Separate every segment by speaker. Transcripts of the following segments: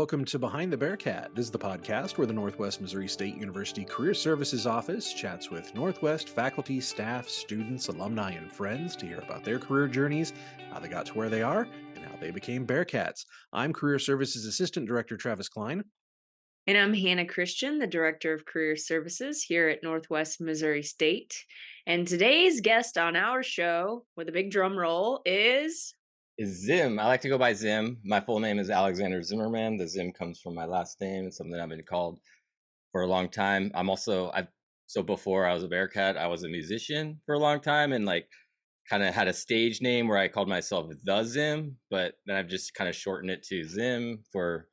Speaker 1: welcome to Behind the Bearcat. This is the podcast where the Northwest Missouri State University Career Services Office chats with Northwest faculty, staff, students, alumni, and friends to hear about their career journeys, how they got to where they are, and how they became Bearcats. I'm Career Services Assistant Director Travis Klein.
Speaker 2: And I'm Hannah Christian, the Director of Career Services here at Northwest Missouri State. And today's guest on our show, with a big drum roll, is
Speaker 3: Zim. I like to go by Zim. My full name is Alexander Zimmerman. The Zim comes from my last name. It's something I've been called for a long time. So before I was a Bearcat, I was a musician for a long time and kind of had a stage name where I called myself The Zim, but then I've just kind of shortened it to Zim for,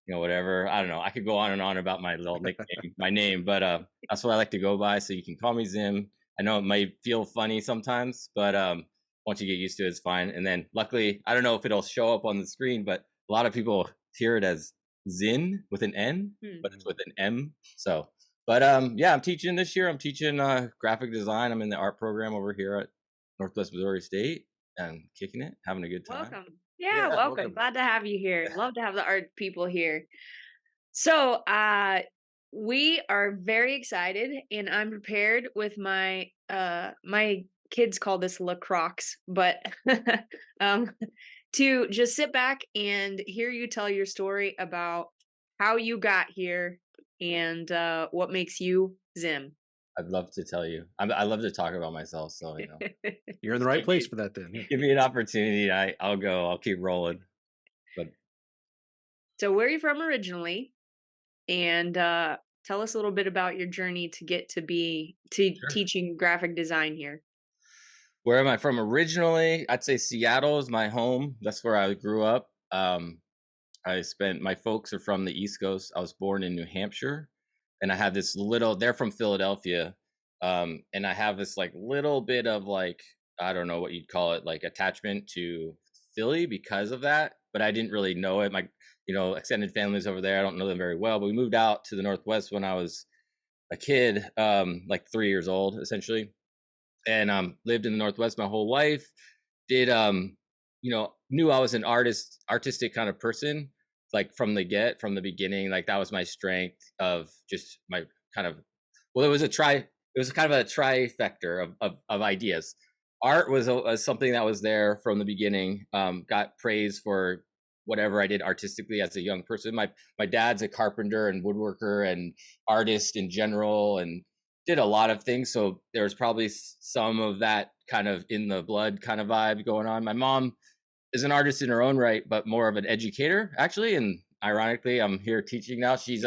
Speaker 3: whatever. I don't know. I could go on and on about my little nickname, my name, but that's what I like to go by. So you can call me Zim. I know it might feel funny sometimes, but once you get used to it, it's fine. And then luckily, I don't know if it'll show up on the screen, but a lot of people hear it as Zin with an N, but it's with an M. So, but yeah, I'm teaching this year. I'm teaching graphic design. I'm in the art program over here at Northwest Missouri State and kicking it, having a good time.
Speaker 2: welcome. Yeah, welcome. Glad to have you here. Love to have the art people here. So, we are very excited, and I'm prepared with my my kids call this La Crocs, but to just sit back and hear you tell your story about how you got here and what makes you Zim.
Speaker 3: I'd love to tell you. I love to talk about myself, so
Speaker 1: You're in the right place for that then. Yeah.
Speaker 3: give me an opportunity. I'll go. I'll keep rolling. But
Speaker 2: So where are you from originally? And tell us a little bit about your journey to get to
Speaker 3: Sure.
Speaker 2: teaching graphic design here.
Speaker 3: Where am I from originally? I'd say Seattle is my home. That's where I grew up. My folks are from the East Coast. I was born in New Hampshire, and I have this they're from Philadelphia. And I have this little bit of I don't know what you'd call it, attachment to Philly because of that, but I didn't really know it. My, extended family's over there. I don't know them very well, but we moved out to the Northwest when I was a kid, 3 years old, essentially. And lived in the Northwest my whole life. Did knew I was an artistic kind of person, from the beginning. That was my strength of just my kind of, it was kind of a trifecta of ideas. Art was something that was there from the beginning. Got praise for whatever I did artistically as a young person. My dad's a carpenter and woodworker and artist in general, and did a lot of things. So there's probably some of that kind of in the blood kind of vibe going on. My mom is an artist in her own right, but more of an educator actually. And ironically, I'm here teaching now. She's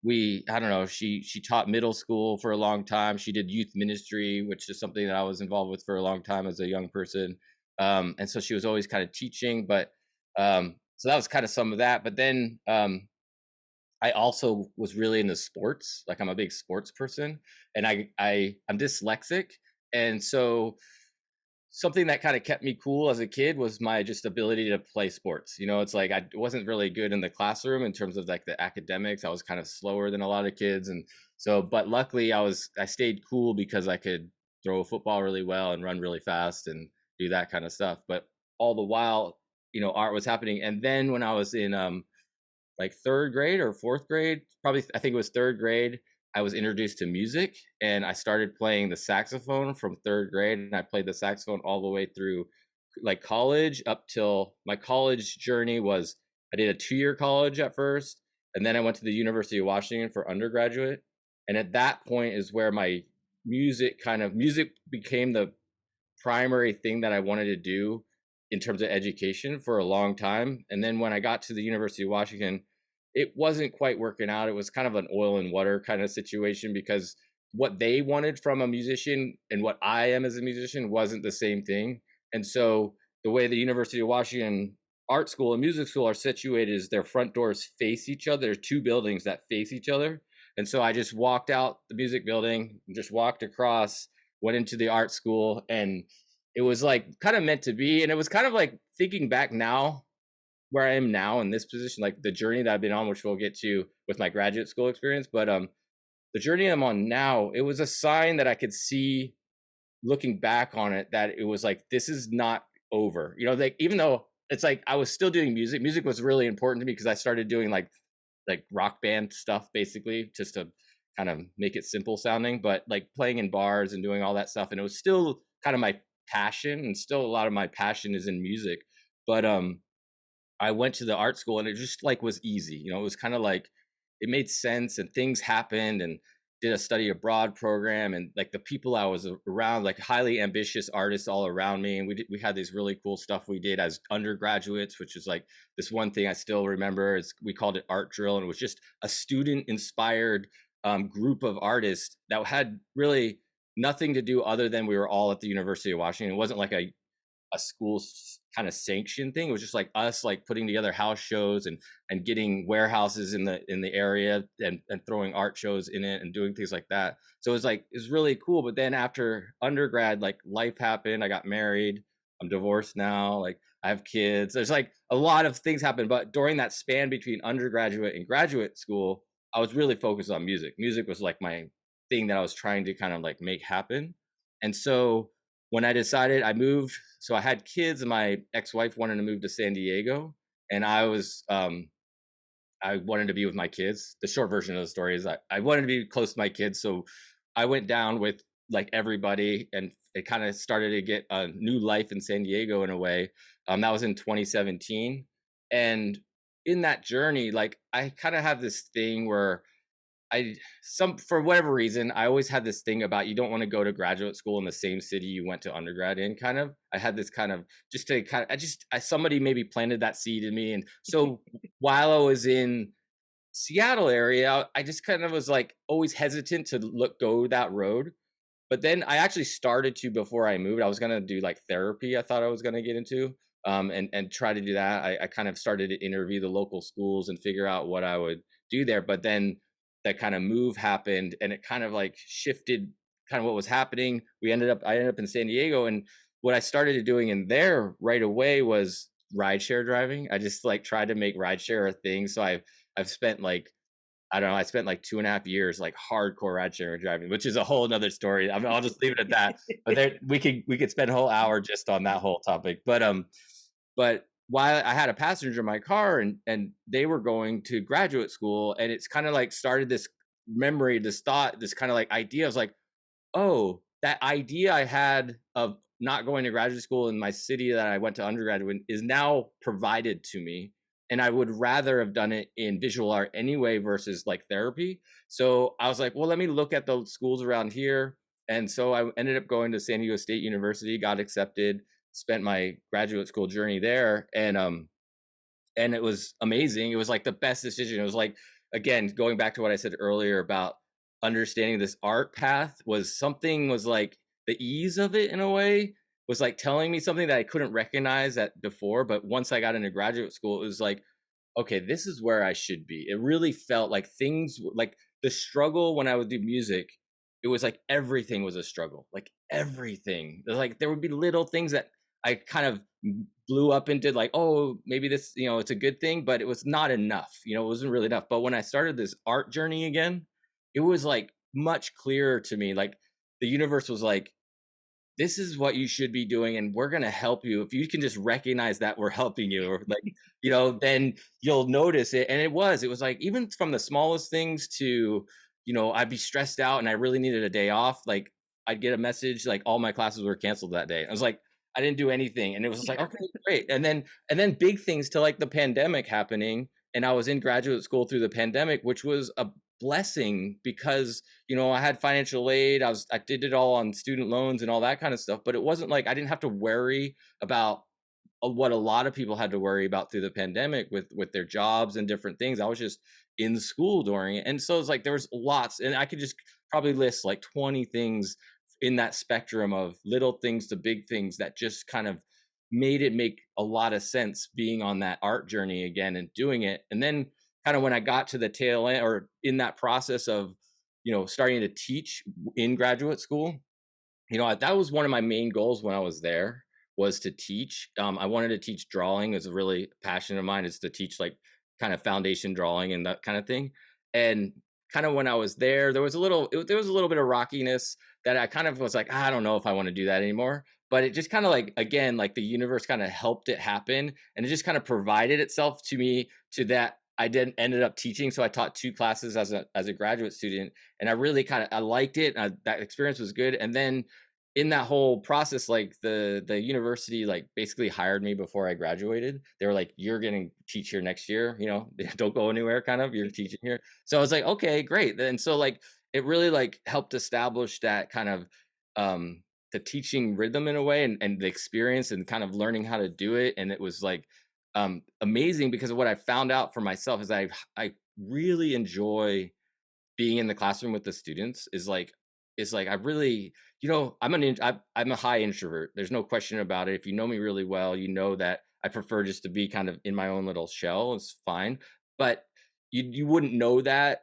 Speaker 3: she taught middle school for a long time. She did youth ministry, which is something that I was involved with for a long time as a young person. And so she was always kind of teaching, but so that was kind of some of that. But then I also was really into sports. I'm a big sports person, and I'm dyslexic. And so something that kind of kept me cool as a kid was my just ability to play sports. It's I wasn't really good in the classroom in terms of the academics. I was kind of slower than a lot of kids. And so, but luckily I stayed cool because I could throw a football really well and run really fast and do that kind of stuff. But all the while, art was happening. And then when I was in, third grade or fourth grade, probably, I think it was third grade, I was introduced to music, and I started playing the saxophone from third grade, and I played the saxophone all the way through college. Up till my college journey was, I did a 2-year college at first, and then I went to the University of Washington for undergraduate. And at that point is where my music became the primary thing that I wanted to do in terms of education for a long time. And then when I got to the University of Washington, it wasn't quite working out. It was kind of an oil and water kind of situation, because what they wanted from a musician and what I am as a musician wasn't the same thing. And so the way the University of Washington art school and music school are situated is their front doors face each other. There's 2 buildings that face each other. And so I just walked out the music building, just walked across, went into the art school, and it was kind of meant to be. And it was kind of thinking back now, where I am now in this position, the journey that I've been on, which we'll get to with my graduate school experience. But the journey I'm on now, it was a sign that I could see looking back on it, that it was this is not over. Even though it's like I was still doing music. Music was really important to me because I started doing like rock band stuff basically just to kind of make it simple sounding, but like playing in bars and doing all that stuff. And it was still kind of my passion, and still a lot of my passion is in music. But I went to the art school and it just like was easy. It was kind of like it made sense and things happened, and did a study abroad program, and like the people I was around, like highly ambitious artists all around me. And we had these really cool stuff we did as undergraduates, which is like this one thing I still remember is we called it art drill. And it was just a student inspired group of artists that had really nothing to do other than we were all at the University of Washington. It wasn't like a school kind of sanction thing. It was just like us like putting together house shows and getting warehouses in the area and throwing art shows in it and doing things like that. So it was really cool. But then after undergrad, like life happened. I got married. I'm divorced now. Like I have kids. There's like a lot of things happened. But during that span between undergraduate and graduate school, I was really focused on music. Music was like my thing that I was trying to kind of like make happen. And so when I decided I moved, so I had kids, and my ex-wife wanted to move to San Diego, and I wanted to be with my kids. The short version of the story is I wanted to be close to my kids, so I went down with like everybody, and it kind of started to get a new life in San Diego in a way. That was in 2017, and in that journey, like I kind of have this thing where I some for whatever reason, I always had this thing about you don't want to go to graduate school in the same city you went to undergrad in, kind of. I had this kind of just to kind of somebody maybe planted that seed in me. And so while I was in Seattle area, I just kind of was like always hesitant to go that road. But then I actually started to, before I moved, I was gonna do like therapy. I thought I was gonna get into, and try to do that. I kind of started to interview the local schools and figure out what I would do there. But then that kind of move happened, and it kind of like shifted kind of what was happening. I ended up in San Diego, and what I started doing in there right away was rideshare driving. I just like tried to make rideshare a thing. So I've spent like I don't know. I spent like 2.5 years like hardcore ride sharing driving, which is a whole nother story. I'll just leave it at that. But there, we could spend a whole hour just on that whole topic. But while I had a passenger in my car, and they were going to graduate school, and it's kind of like started this memory, this thought, this kind of like idea. I was like, oh, that idea I had of not going to graduate school in my city that I went to undergraduate in is now provided to me. And I would rather have done it in visual art anyway versus like therapy. So I was like, well, let me look at the schools around here. And so I ended up going to San Diego State University, got accepted, spent my graduate school journey there. And it was amazing. It was like the best decision. It was like, again, going back to what I said earlier about understanding this art path was like the ease of it in a way was like telling me something that I couldn't recognize that before. But once I got into graduate school, it was like, okay, this is where I should be. It really felt like like the struggle when I would do music, it was like everything was a struggle, like everything. Like there would be little things that I kind of blew up into like, oh, maybe this, it's a good thing, but it was not enough. It wasn't really enough. But when I started this art journey again, it was like much clearer to me. Like the universe was like, this is what you should be doing, and we're going to help you. If you can just recognize that we're helping you, or like, then you'll notice it. And it was like, even from the smallest things to, I'd be stressed out and I really needed a day off. Like I'd get a message, like all my classes were canceled that day. I was like, I didn't do anything. And it was like, okay, great. And then big things to like the pandemic happening. And I was in graduate school through the pandemic, which was a blessing because I had financial aid. I did it all on student loans and all that kind of stuff, but it wasn't like I didn't have to worry about what a lot of people had to worry about through the pandemic with their jobs and different things. I was just in school during it. And so it's like there was lots, and I could just probably list like 20 things in that spectrum of little things to big things that just kind of made it make a lot of sense being on that art journey again and doing it. And then kind of when I got to the tail end, or in that process of starting to teach in graduate school, that was one of my main goals when I was there, was to teach. I wanted to teach drawing. Is a really passion of mine, is to teach like kind of foundation drawing and that kind of thing. And kind of when I was there, there was a little bit of rockiness that I kind of was like, I don't know if I want to do that anymore. But it just kind of like, again, like the universe kind of helped it happen, and it just kind of provided itself to me to that I did ended up teaching. So I taught 2 classes as a graduate student, and I really kind of I liked it. That experience was good. And then in that whole process, like the university like basically hired me before I graduated. They were like, "You're getting teach here next year. You know, don't go anywhere. Kind of, you're teaching here." So I was like, "Okay, great." And so like it really like helped establish that kind of the teaching rhythm in a way, and the experience and kind of learning how to do it. And it was like amazing because of what I found out for myself is I really enjoy being in the classroom with the students. Is like I really, I'm a high introvert. There's no question about it. If you know me really well, you know that I prefer just to be kind of in my own little shell. It's fine. But you wouldn't know that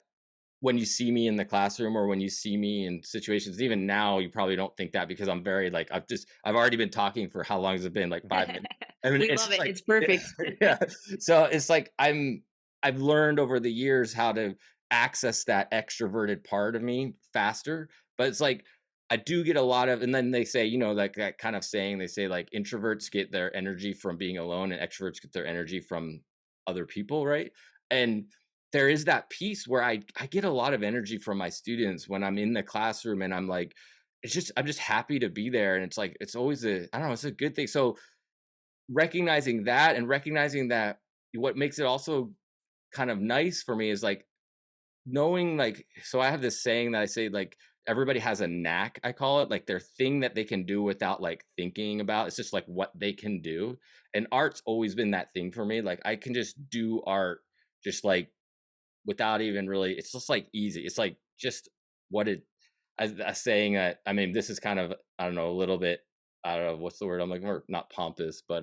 Speaker 3: when you see me in the classroom or when you see me in situations. Even now you probably don't think that because I'm very like I've already been talking for how long has it been, like 5 minutes. I mean,
Speaker 2: We
Speaker 3: it's
Speaker 2: love
Speaker 3: just
Speaker 2: it.
Speaker 3: like
Speaker 2: It's perfect.
Speaker 3: yeah. So it's like I've learned over the years how to access that extroverted part of me faster. But it's like I do get a lot of, and then they say, like that kind of saying, they say like introverts get their energy from being alone and extroverts get their energy from other people, right? And there is that piece where I get a lot of energy from my students when I'm in the classroom, and I'm like, I'm just happy to be there. And it's like it's always I don't know, it's a good thing. So recognizing that, and recognizing that what makes it also kind of nice for me is like knowing, like, so I have this saying that I say, like, everybody has a knack, I call it, like their thing that they can do without like thinking about. It's just like what they can do. And art's always been that thing for me. Like I can just do art just like without even really, it's just like easy. It's like just what it, a saying that, I mean, this is kind of, I don't know, a little bit, I don't know what's the word I'm like, or not pompous, but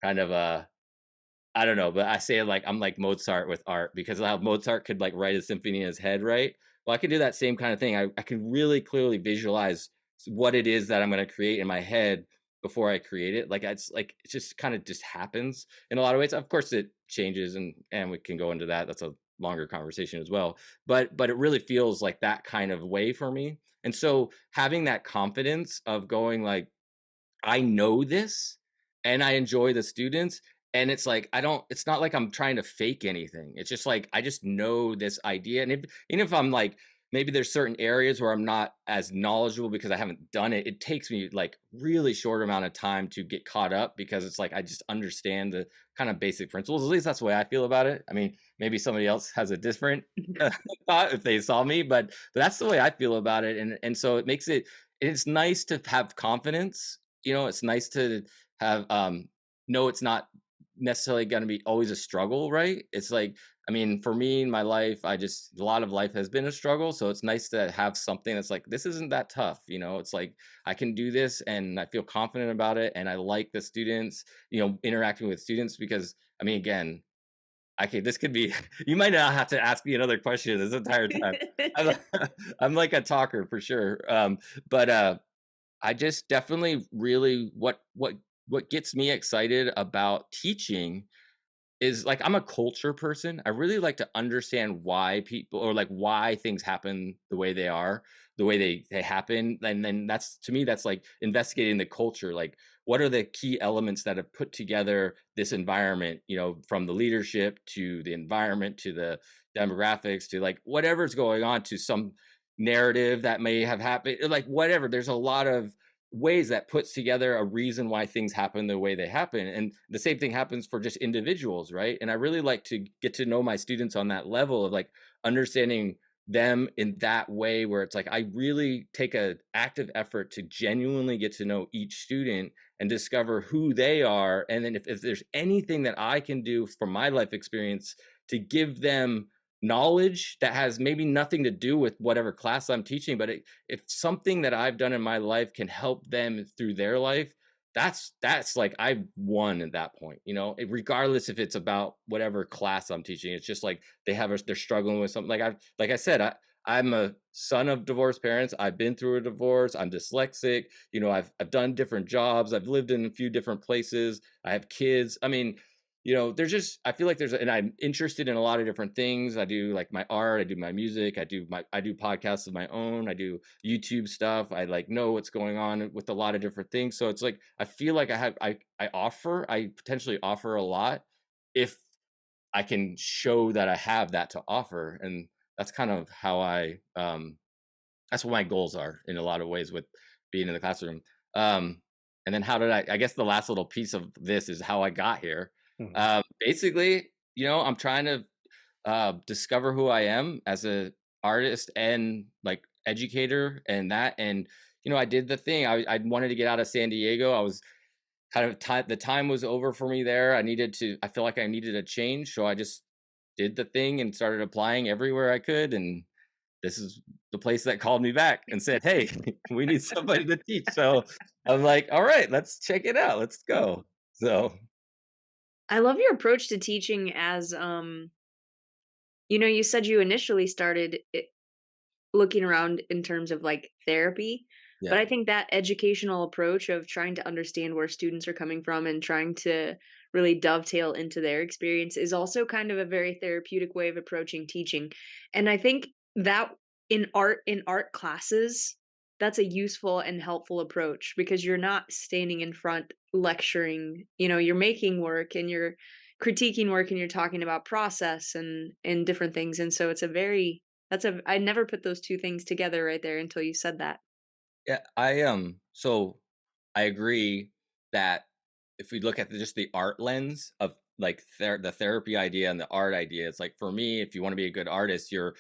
Speaker 3: kind of I don't know, but I say it like I'm like Mozart with art, because how Mozart could like write a symphony in his head, right? Well, I could do that same kind of thing. I can really clearly visualize what it is that I'm going to create in my head before I create it. Like it just kind of just happens in a lot of ways. Of course, it changes, and we can go into that. That's a longer conversation as well. But it really feels like that kind of way for me. And so having that confidence of going like, I know this and I enjoy the students. And it's like, it's not like I'm trying to fake anything. It's just like, I just know this idea. And even if I'm like, maybe there's certain areas where I'm not as knowledgeable because I haven't done it, it takes me like really short amount of time to get caught up, because it's like, I just understand the kind of basic principles. At least that's the way I feel about it. I mean, maybe somebody else has a different thought if they saw me, but that's the way I feel about it. And so it makes it, it's nice to have confidence. It's nice to have no, it's not necessarily going to be always a struggle, right? It's like, I mean, for me in my life, a lot of life has been a struggle. So it's nice to have something that's like, this isn't that tough. It's like, I can do this and I feel confident about it. And I like the students, interacting with students, because I mean, again, this could be, you might not have to ask me another question this entire time. I'm, I'm like a talker for sure. But I just definitely really, what gets me excited about teaching is like, I'm a culture person. I really like to understand why people, or like why things happen the way they are, the way they happen. And then that's, to me, that's like investigating the culture. Like, what are the key elements that have put together this environment, from the leadership to the environment to the demographics to like whatever's going on, to some narrative that may have happened, like whatever. There's a lot of ways that puts together a reason why things happen the way they happen. And the same thing happens for just individuals, right? And I really like to get to know my students on that level of like understanding them in that way, where it's like I really take a active effort to genuinely get to know each student and discover who they are. And then if there's anything that I can do from my life experience to give them knowledge that has maybe nothing to do with whatever class I'm teaching, but if something that I've done in my life can help them through their life, that's like I've won at that point, regardless if it's about whatever class I'm teaching. It's just like they're struggling with something. Like I said, I'm a son of divorced parents. I've been through a divorce. I'm dyslexic. I've done different jobs. I've lived in a few different places. I have kids. I mean, there's just I feel like and I'm interested in a lot of different things. I do like my art, I do my music, I do podcasts of my own, I do YouTube stuff. I like know what's going on with a lot of different things. So it's like I feel like I potentially offer a lot if I can show that I have that to offer. And that's kind of how that's what my goals are in a lot of ways with being in the classroom. Um, and then how did I guess the last little piece of this is how I got here.
Speaker 1: Mhm.
Speaker 3: Basically, I'm trying to discover who I am as a artist and like educator and I did the thing. I wanted to get out of San Diego. I was kind of the time was over for me there. I feel like I needed a change. So I just did the thing and started applying everywhere I could. And this is the place that called me back and said, "Hey, we need somebody to teach." So I'm like, "All right, let's check it out. Let's go." So
Speaker 2: I love your approach to teaching as, you said you initially started looking around in terms of like therapy. But
Speaker 3: yeah,
Speaker 2: I think that educational approach of trying to understand where students are coming from and trying to really dovetail into their experience is also kind of a very therapeutic way of approaching teaching. And I think that in art classes, that's a useful and helpful approach because you're not standing in front lecturing, you're making work and you're critiquing work and you're talking about process and different things. And so I never put those 2 things together right there until you said that.
Speaker 3: yeah. So I agree that if we look at just the art lens of like the therapy idea and the art idea, it's like for me, if you want to be a good artist, you're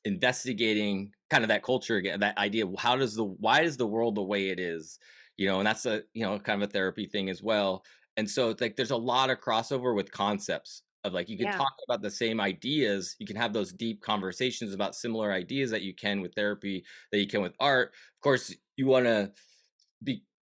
Speaker 3: investigating kind of that culture again, that idea. Why is the world the way it is? And that's a kind of a therapy thing as well. And so it's like there's a lot of crossover with concepts of like you can
Speaker 2: Yeah.
Speaker 3: talk about the same ideas, you can have those deep conversations about similar ideas that you can with therapy, that you can with art. Of course, you want to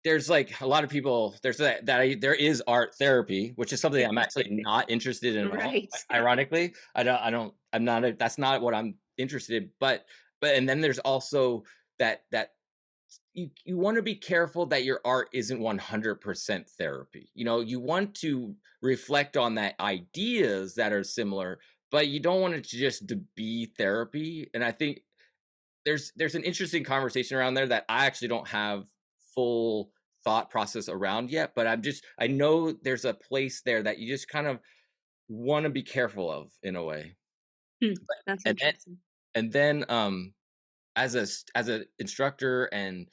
Speaker 3: there's like a lot of people there is art therapy, which is something I'm actually not interested in at all.
Speaker 2: Right.
Speaker 3: Ironically, I'm not that's not what I'm interested in, but and then there's also that you want to be careful that your art isn't 100% therapy. You want to reflect on that ideas that are similar, but you don't want it to just to be therapy. And I think there's an interesting conversation around there that I actually don't have full thought process around yet, but I know there's a place there that you just kind of want to be careful of in a way.
Speaker 2: Hmm, that's
Speaker 3: And then
Speaker 2: interesting.
Speaker 3: as as a instructor, and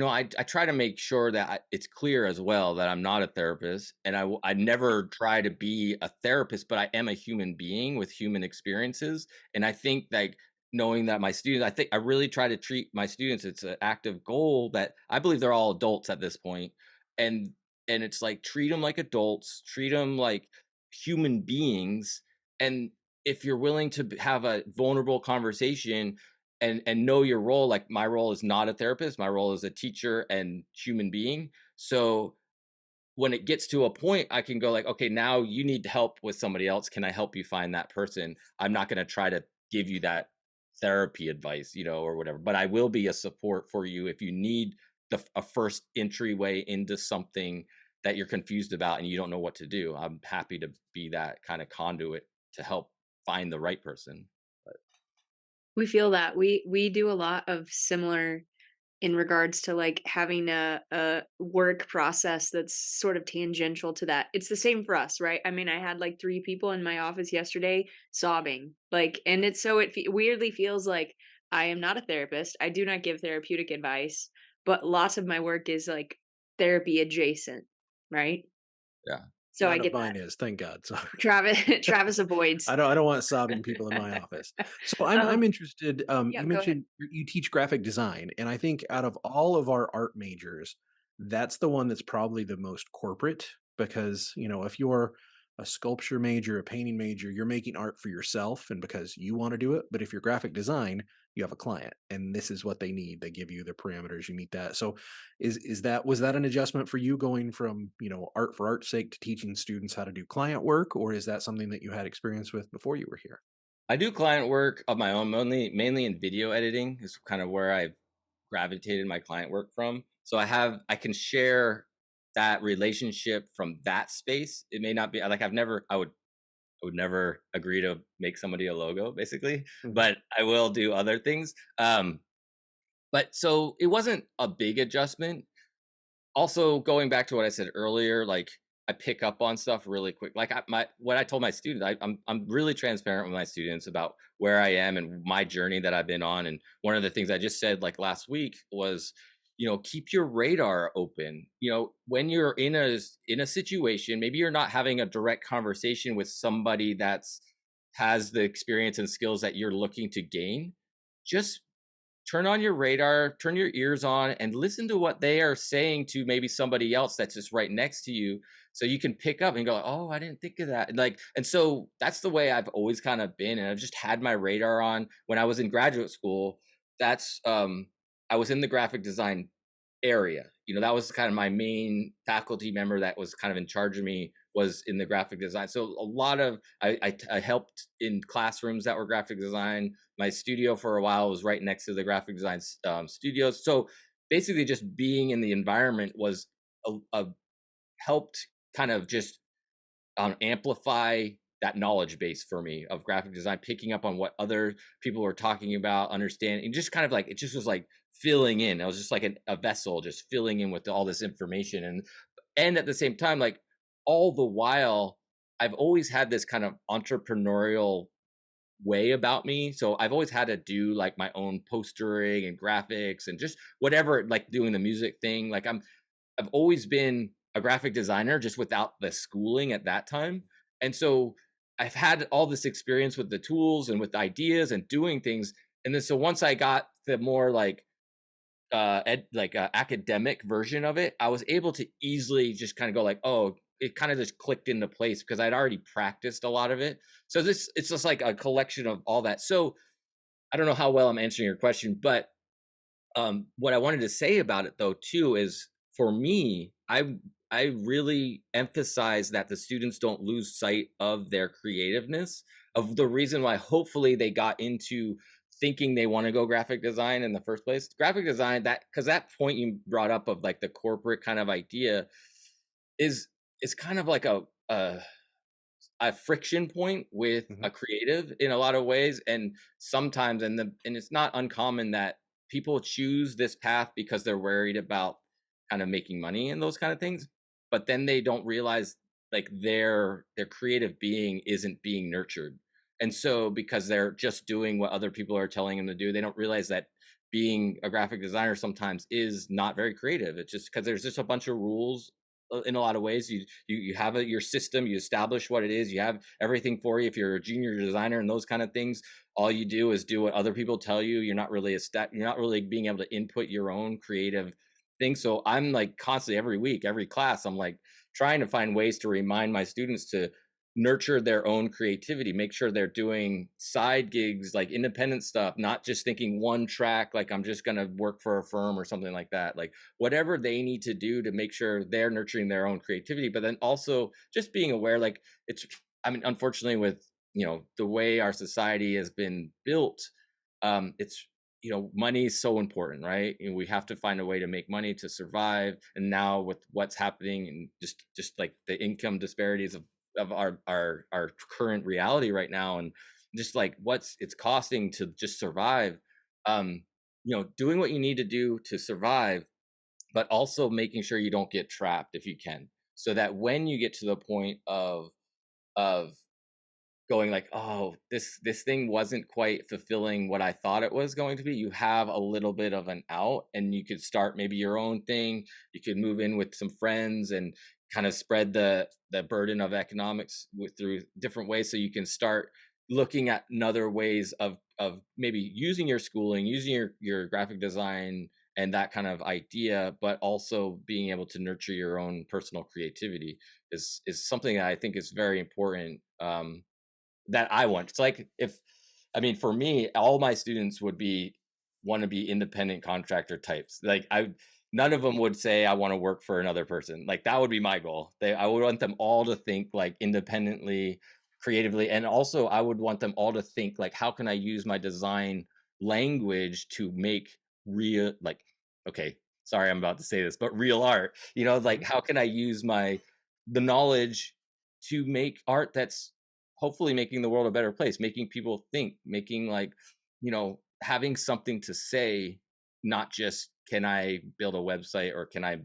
Speaker 3: I try to make sure that it's clear as well that I'm not a therapist, and I never try to be a therapist, but I am a human being with human experiences. And I think like knowing that my students, I think I really try to treat my students, it's an active goal that I believe they're all adults at this point. And and it's like treat them like adults, treat them like human beings. And if you're willing to have a vulnerable conversation and know your role, like my role is not a therapist, my role is a teacher and human being. So when it gets to a point, I can go like, okay, now you need help with somebody else, can I help you find that person? I'm not going to try to give you that therapy advice, or whatever, but I will be a support for you if you need a first entryway into something that you're confused about and you don't know what to do. I'm happy to be that kind of conduit to help find the right person. But
Speaker 2: We feel that. We do a lot of similar in regards to, like, having a work process that's sort of tangential to that. It's the same for us, right? I mean, I had, like, 3 people in my office yesterday sobbing, like and it's so it weirdly feels like I am not a therapist, I do not give therapeutic advice, but lots of my work is, like, therapy adjacent, right?
Speaker 3: yeah.
Speaker 2: So I
Speaker 1: None of
Speaker 2: get
Speaker 1: mine
Speaker 2: that.
Speaker 1: is, thank God. So
Speaker 2: Travis Travis avoids.
Speaker 1: I don't want sobbing people in my office. So I'm
Speaker 2: Um,
Speaker 1: interested.
Speaker 2: yeah,
Speaker 1: You
Speaker 2: go ahead.
Speaker 1: mentioned you teach graphic design, and I think out of all of our art majors, that's the one that's probably the most corporate because if you're a sculpture major, a painting major, you're making art for yourself and because you want to do it. But if you're graphic design, you have a client, and this is what they need. They give you the parameters. You meet that. So was that an adjustment for you going from art for art's sake to teaching students how to do client work, or is that something that you had experience with before you were here?
Speaker 3: I do client work of my own, mainly in video editing is kind of where I've gravitated my client work from. So I can share that relationship from that space. It may not be like I would never agree to make somebody a logo, basically,
Speaker 1: Mhm.
Speaker 3: but I will do other things. But so it wasn't a big adjustment. Also, going back to what I said earlier, like I pick up on stuff really quick. Like my what I told my students, I'm really transparent with my students about where I am and my journey that I've been on. And one of the things I just said like last week was, keep your radar open. When you're in a situation, maybe you're not having a direct conversation with somebody that's has the experience and skills that you're looking to gain. Just turn on your radar, turn your ears on, and listen to what they are saying to maybe somebody else that's just right next to you. So you can pick up and go, oh, I didn't think of that. And so that's the way I've always kind of been. And I've just had my radar on when I was in graduate school. That's I was in the graphic design area. That was kind of my main faculty member that was kind of in charge of me was in the graphic design. So a lot of I helped in classrooms that were graphic design. My studio for a while was right next to the graphic design studios. So basically, just being in the environment was a helped kind of just amplify that knowledge base for me of graphic design, picking up on what other people were talking about, understanding, just kind of like it just was like filling in. I was just like a vessel, just filling in with all this information, and at the same time, like all the while, I've always had this kind of entrepreneurial way about me. So I've always had to do like my own postering and graphics and just whatever, like doing the music thing. I've always been a graphic designer just without the schooling at that time. And so I've had all this experience with the tools and with ideas and doing things. And then so once I got the more like academic version of it, I was able to easily just kind of go like, oh, it kind of just clicked into place because I'd already practiced a lot of it. So it's just like a collection of all that. So I don't know how well I'm answering your question, but what I wanted to say about it though too is for me, I really emphasize that the students don't lose sight of their creativeness, of the reason why hopefully they got into thinking they want to go graphic design in the first place. Graphic design, that because that point you brought up of like the corporate kind of idea is is kind of like a friction point with
Speaker 1: Mhm.
Speaker 3: a creative in a lot of ways, and sometimes and it's not uncommon that people choose this path because they're worried about kind of making money and those kind of things, but then they don't realize like their creative being isn't being nurtured. And so because they're just doing what other people are telling them to do, they don't realize that being a graphic designer sometimes is not very creative. It's just because there's just a bunch of rules in a lot of ways. You have your system, you establish what it is, you have everything for you. If you're a junior designer and those kind of things, all you do is do what other people tell you. You're not really you're not really being able to input your own creative thing. So I'm like constantly every week, every class, I'm like trying to find ways to remind my students to nurture their own creativity, make sure they're doing side gigs, like independent stuff, not just thinking one track, like I'm just going to work for a firm or something like that. Like whatever they need to do to make sure they're nurturing their own creativity, but then also just being aware, like I mean, unfortunately, with the way our society has been built, it's money is so important, right? We have to find a way to make money to survive. And now with what's happening and just like the income disparities of our current reality right now, and just like what's it's costing to just survive, um doing what you need to do to survive, but also making sure you don't get trapped if you can, so that when you get to the point of going like, oh, this thing wasn't quite fulfilling what I thought it was going to be, you have a little bit of an out, and you could start maybe your own thing. You could move in with some friends and kind of spread the burden of economics through different ways, so you can start looking at other ways of maybe using your schooling, using your graphic design and that kind of idea, but also being able to nurture your own personal creativity is something that I think is very important, that I want. It's like if I mean, for me, all my students would be want to be independent contractor types. Like none of them would say I want to work for another person. Like that would be my goal. I would want them all to think like independently, creatively, and also I would want them all to think like how can I use my design language to make real, like, okay, sorry, I'm about to say this, but real art. Like,
Speaker 1: Mhm.
Speaker 3: how can I use the knowledge to make art that's hopefully making the world a better place, making people think, making like, having something to say, not just can I build a website or can I,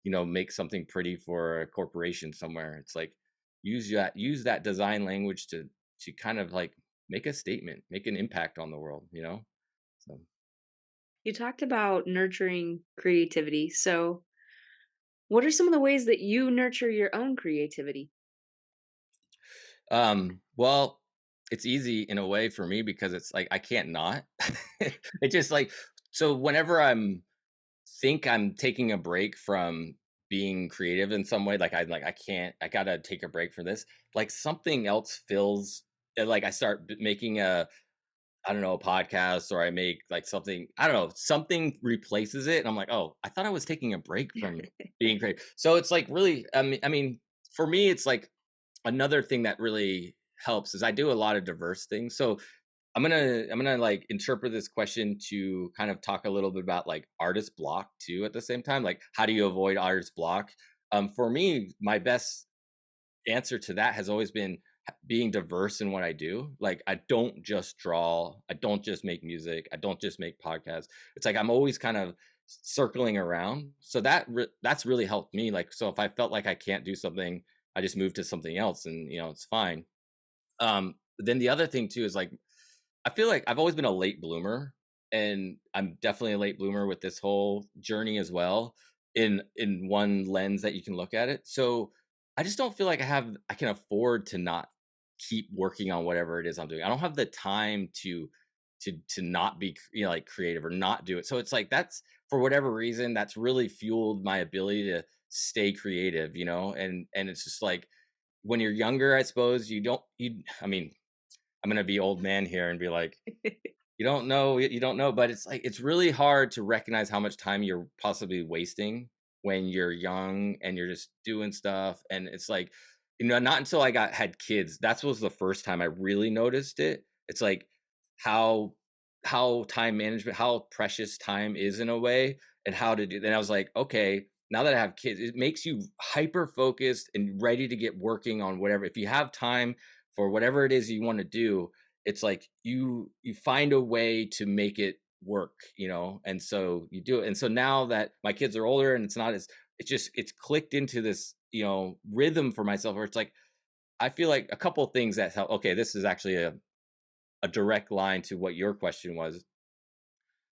Speaker 3: make something pretty for a corporation somewhere. It's like use that design language to kind of like make a statement, make an impact on the world. So
Speaker 2: You talked about nurturing creativity. So, what are some of the ways that you nurture your own creativity?
Speaker 3: well, it's easy in a way for me because it's like I can't not. It just like so whenever I'm taking a break from being creative in some way, I can't, I gotta take a break for this. Like something else fills like I start making I don't know, a podcast, or I make like something, I don't know, something replaces it. And I'm like, oh, I thought I was taking a break from being creative. So it's like really, I mean, for me, it's like another thing that really helps is I do a lot of diverse things. So I'm gonna like interpret this question to kind of talk a little bit about like artist block too at the same time. Like how do you avoid artist block? For me, my best answer to that has always been being diverse in what I do. Like I don't just draw, I don't just make music, I don't just make podcasts. It's like I'm always kind of circling around. So that's really helped me. Like so if I felt like I can't do something, I just move to something else and it's fine. Then the other thing too is like I feel like I've always been a late bloomer, and I'm definitely a late bloomer with this whole journey as well. In one lens that you can look at it, so I just don't feel like I can afford to not keep working on whatever it is I'm doing. I don't have the time to not be like creative or not do it. So it's like that's for whatever reason that's really fueled my ability to stay creative, and it's just like when you're younger, I suppose you don't you I mean I'm gonna be old man here and be like, you don't know, but it's like it's really hard to recognize how much time you're possibly wasting when you're young and you're just doing stuff. And it's like, not until I got had kids, that was the first time I really noticed it. It's like how how time management, how precious time is in a way, and how to do. Then I was like, okay, now that I have kids, it makes you hyper focused and ready to get working on whatever. If you have time for whatever it is you want to do, it's like you find a way to make it work, and so you do it. And so now that my kids are older and it's not as it's clicked into this rhythm for myself where it's like I feel like a couple things that help. Okay, this is actually a direct line to what your question was.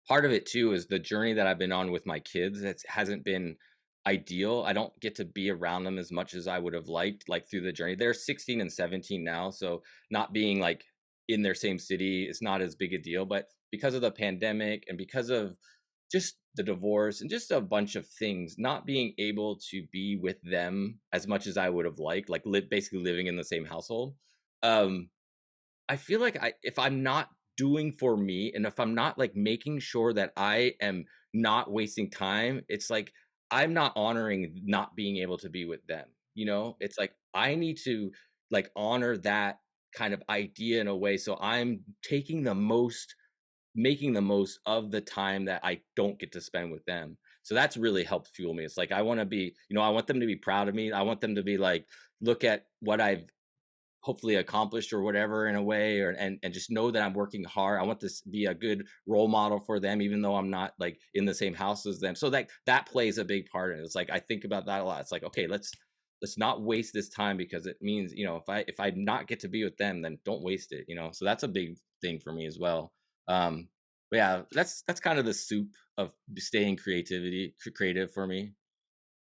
Speaker 3: Part of it too is the journey that I've been on with my kids. It hasn't been ideal. I don't get to be around them as much as I would have liked, like through the journey. They're 16 and 17 now, so not being like in their same city is not as big a deal. But because of the pandemic and because of just the divorce and just a bunch of things, not being able to be with them as much as I would have liked, like basically living in the same household. Um, I feel like if I'm not doing for me and if I'm not like making sure that I am not wasting time, it's like I'm not honoring not being able to be with them. It's like I need to like honor that kind of idea in a way. So I'm making the most of the time that I don't get to spend with them. So that's really helped fuel me. It's like I want to be, I want them to be proud of me. I want them to be like, look at what I've hopefully accomplished or whatever in a way, or and just know that I'm working hard. I want this to be a good role model for them even though I'm not like in the same house as them. So that plays a big part in it. It's like I think about that a lot. It's like, okay, let's not waste this time because it means, if I not get to be with them, then don't waste it. So that's a big thing for me as well. But yeah, that's kind of the soup of staying creative for me.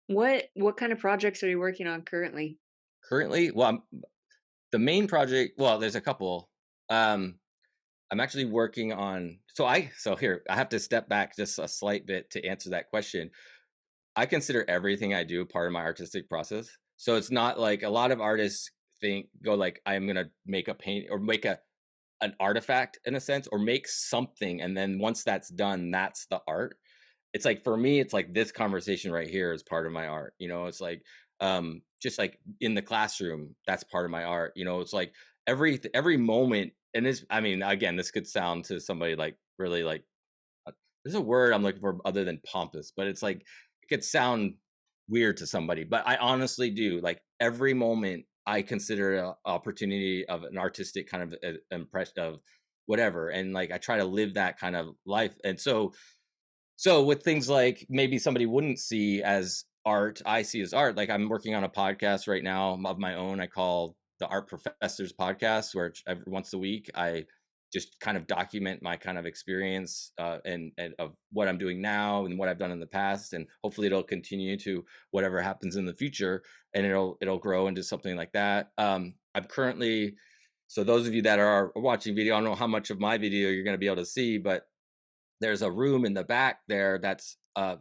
Speaker 2: What kind of projects are you working on currently?
Speaker 3: Currently, well, the main project, well, there's a couple. Um, I'm actually working on so here, I have to step back just a slight bit to answer that question. I consider everything I do part of my artistic process. So it's not like a lot of artists go like I'm going to make a paint or make an artifact in a sense or make something and then once that's done that's the art. It's like for me it's like this conversation right here is part of my art. It's like just like in the classroom that's part of my art. It's like every moment. And this, I mean, again, this could sound to somebody like really like there's a word I'm looking for other than pompous, but it's like it could sound weird to somebody, but I honestly do. Like every moment I consider an opportunity of an artistic kind of impression of whatever, and like I try to live that kind of life. And so with things like maybe somebody wouldn't see as art, I see as art. Like I'm working on a podcast right now of my own. I call the Art Professors Podcast, where every once a week I just kind of document my kind of experience and of what I'm doing now and what I've done in the past, and hopefully it'll continue to whatever happens in the future, and it'll grow into something like that. I'm currently, so those of you that are watching video, I don't know how much of my video you're going to be able to see, but there's a room in the back there that's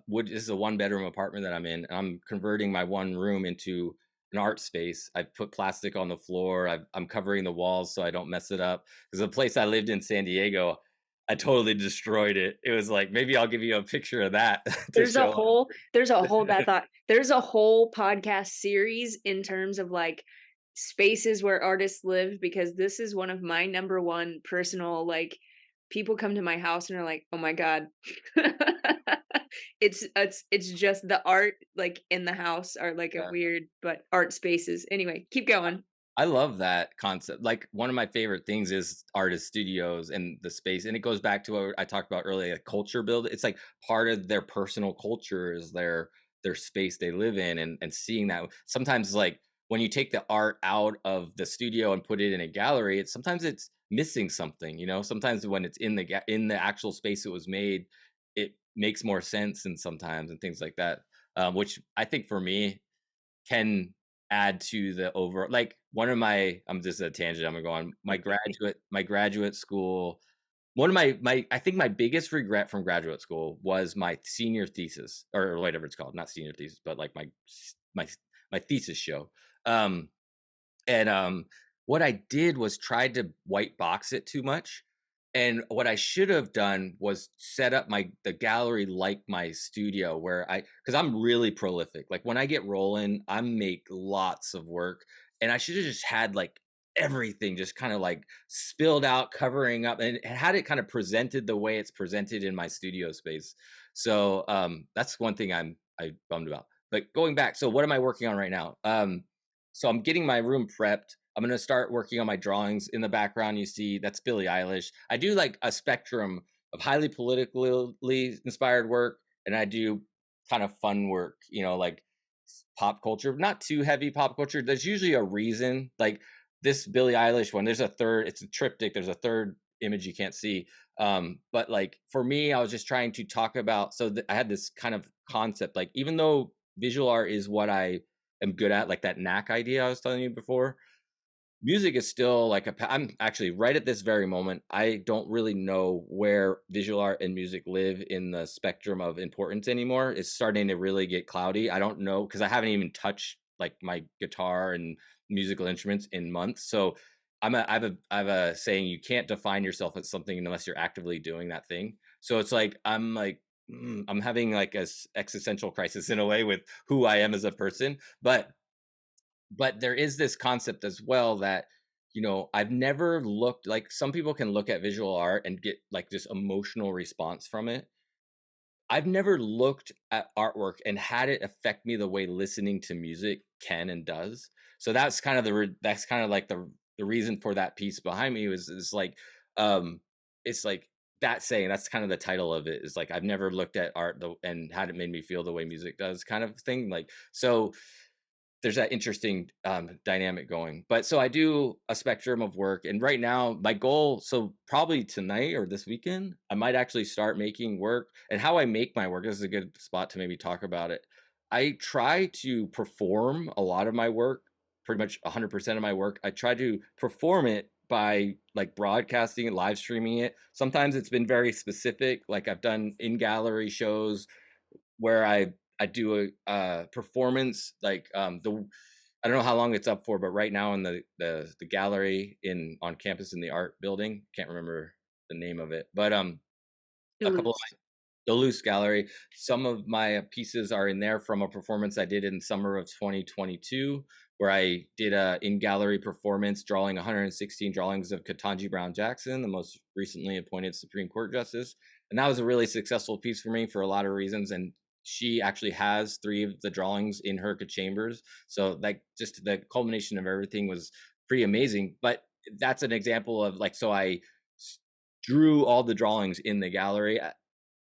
Speaker 3: wood. This is a 1 bedroom apartment that I'm in. I'm converting my one room into an art space. I put plastic on the floor. I'm covering the walls so I don't mess it up. Because the place I lived in San Diego, I totally destroyed it. It was like, maybe I'll give you a picture of that to
Speaker 2: There's a
Speaker 3: show.
Speaker 2: whole there's a whole that thought there's a whole podcast series in terms of, like, spaces where artists live, because this is one of my number 1 personal, like, people come to my house and are like, "Oh my god." It's just the art, like, in the house are, like, a
Speaker 3: Yeah.
Speaker 2: weird but art spaces. Anyway, keep going.
Speaker 3: I love that concept. Like one of my favorite things is artist studios and the space, and it goes back to what I talked about earlier, like culture build. It's like part of their personal culture is their space they live in, and seeing that sometimes like when you take the art out of the studio and put it in a gallery, it's missing something. You know, sometimes when it's in in the actual space it was made, it makes more sense, and sometimes and things like that. Which I think for me can add to the over, like one of my, I'm just a tangent I'm gonna go on, my graduate school, one of my I think my biggest regret from graduate school was my senior thesis, or whatever it's called, not senior thesis, but like my my thesis show. um and what I did was tried to white box it too much. And what I should have done was set up the gallery like my studio, where because I'm really prolific. Like when I get rolling, I make lots of work. And I should have just had like everything just kind of like spilled out, covering up, and had it kind of presented the way it's presented in my studio space. So that's one thing I bummed about. But going back, so what am I working on right now? So I'm getting my room prepped. I'm going to start working on my drawings. In the background, you see that's Billie Eilish. I do like a spectrum of highly politically inspired work, and I do kind of fun work, you know, like pop culture, not too heavy pop culture. There's usually a reason. Like this Billie Eilish one, there's a third, it's a triptych, there's a third image you can't see. But like for me, I was just trying to talk about, so I had this kind of concept, like even though visual art is what I am good at, like that knack idea I was telling you before, music is still like I'm actually right at this very moment, I don't really know where visual art and music live in the spectrum of importance anymore. It's starting to really get cloudy. I don't know, because I haven't even touched like my guitar and musical instruments in months. So I have a saying, you can't define yourself as something unless you're actively doing that thing. So it's like I'm having like a existential crisis in a way with who I am as a person. But there is this concept as well that, you know, I've never looked, like some people can look at visual art and get like this emotional response from it. I've never looked at artwork and had it affect me the way listening to music can and does. So that's kind of that's kind of like the reason for that piece behind me was is like um it's like that saying, that's kind of the title of it, is like I've never looked at art and had it made me feel the way music does, kind of thing. Like so there's that interesting dynamic going. But so I do a spectrum of work, and right now my goal, so probably tonight or this weekend, I might actually start making work. And how I make my work, this is a good spot to maybe talk about it. I try to perform a lot of my work, pretty much 100% of my work. I try to perform it by like broadcasting and live streaming it. Sometimes it's been very specific, like I've done in gallery shows where I do a performance, like the I don't know how long it's up for, but right now in the gallery in on campus in the art building, can't remember the name of it, but a couple of
Speaker 2: Duluth.
Speaker 3: the loose gallery, some of my pieces are in there from a performance I did in summer of 2022, where I did a in gallery performance drawing 116 drawings of Ketanji Brown Jackson, the most recently appointed Supreme Court justice. And that was a really successful piece for me for a lot of reasons. And she actually has 3 of the drawings in her chambers. So like just the culmination of everything was pretty amazing. But that's an example of like, so drew all the drawings in the gallery,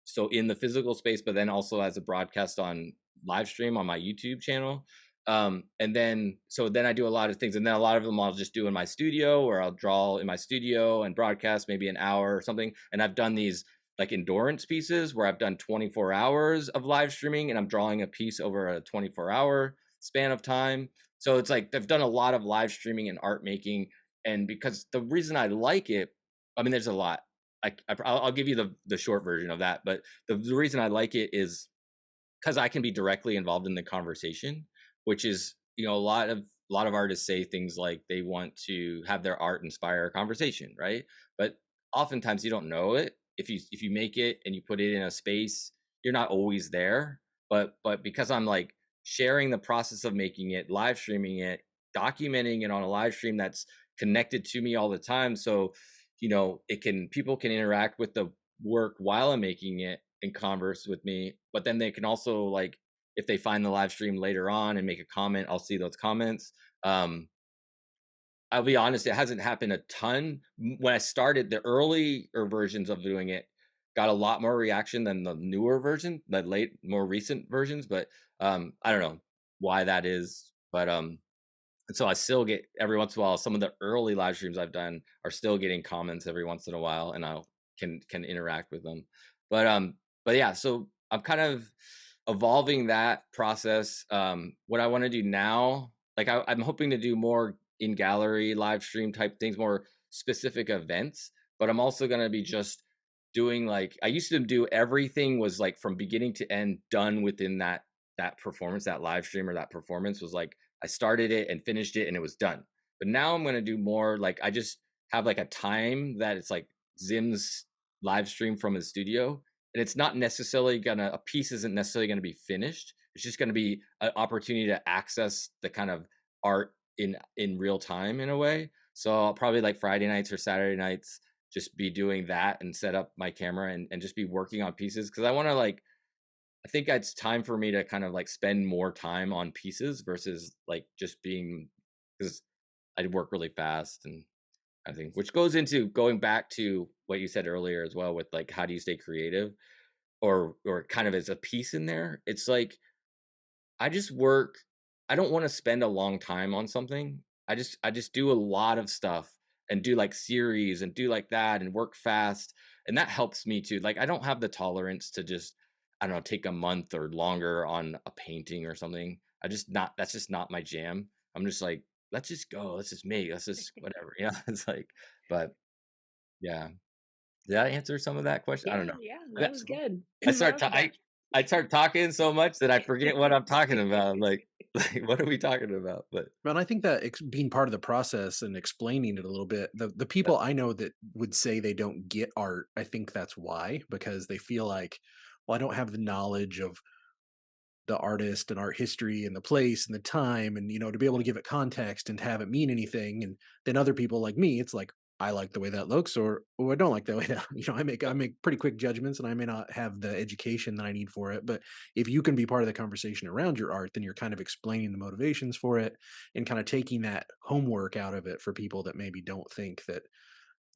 Speaker 3: so in the physical space, but then also as a broadcast on live stream on my YouTube channel. And then so then I do a lot of things, and then a lot of them I'll just do in my studio, or I'll draw in my studio and broadcast maybe an hour or something. And I've done these like endurance pieces where I've done 24 hours of live streaming, and I'm drawing a piece over a 24-hour span of time. So it's like I've done a lot of live streaming and art making, and because the reason I like it, I mean, there's a lot. I'll give you the short version of that, but the reason I like it is because I can be directly involved in the conversation, which is, a lot of artists say things like they want to have their art inspire a conversation, right? But oftentimes you don't know it. If you make it and you put it in a space, you're not always there. But because I'm like sharing the process of making it, live streaming it, documenting it on a live stream that's connected to me all the time, so people can interact with the work while I'm making it and converse with me, but then they can also, like, if they find the live stream later on and make a comment, I'll see those comments. um I'll be honest, it hasn't happened a ton. When I started, the earlier versions of doing it got a lot more reaction than the newer version, the more recent versions. But I don't know why that is, but and so I still get, every once in a while, some of the early live streams I've done are still getting comments every once in a while, and I'll can interact with them. But yeah, so I'm kind of evolving that process. What I want to do now, like I'm hoping to do more in gallery live stream type things, more specific events. But I'm also gonna be just doing, like, I used to do everything was like from beginning to end done within that performance, that live stream or that performance was like I started it and finished it and it was done. But now I'm going to do more, like I just have like a time that it's like Zim's live stream from his studio, and it's not necessarily gonna, a piece isn't necessarily going to be finished. It's just going to be an opportunity to access the kind of art in real time in a way. So I'll probably, like, Friday nights or Saturday nights, just be doing that and set up my camera and just be working on pieces, because I want to, like, I think it's time for me to kind of like spend more time on pieces versus like just being, because I work really fast, and I think, which goes into going back to what you said earlier as well, with like how do you stay creative, or kind of as a piece in there. It's like I just work. I don't want to spend a long time on something. I just do a lot of stuff and do like series and do like that and work fast, and that helps me too. Like I don't have the tolerance to just, I don't know, take a month or longer on a painting or something. I just not That's just not my jam. I'm just like, let's just go. Let's just make. Let's just whatever. It's like, but yeah. Did I answer some of that question? I don't
Speaker 2: Yeah,
Speaker 3: know.
Speaker 2: yeah,
Speaker 3: I
Speaker 2: that was good.
Speaker 3: I
Speaker 2: That
Speaker 3: start
Speaker 2: was
Speaker 3: ta I start talking so much that I forget what I'm talking about. I'm like like, "What are we talking about?" But
Speaker 1: And I think that being part of the process and explaining it a little bit, the
Speaker 3: yeah.
Speaker 1: people I know that would say they don't get art, I think that's why, because they feel like, well, I don't have the knowledge of the artist and art history and the place and the time, and to be able to give it context and have it mean anything. And then other people like me, it's like, I like the way that looks, or I don't like the way that I make pretty quick judgments, and I may not have the education that I need for it. But if you can be part of the conversation around your art, then you're kind of explaining the motivations for it and kind of taking that homework out of it for people that maybe don't think that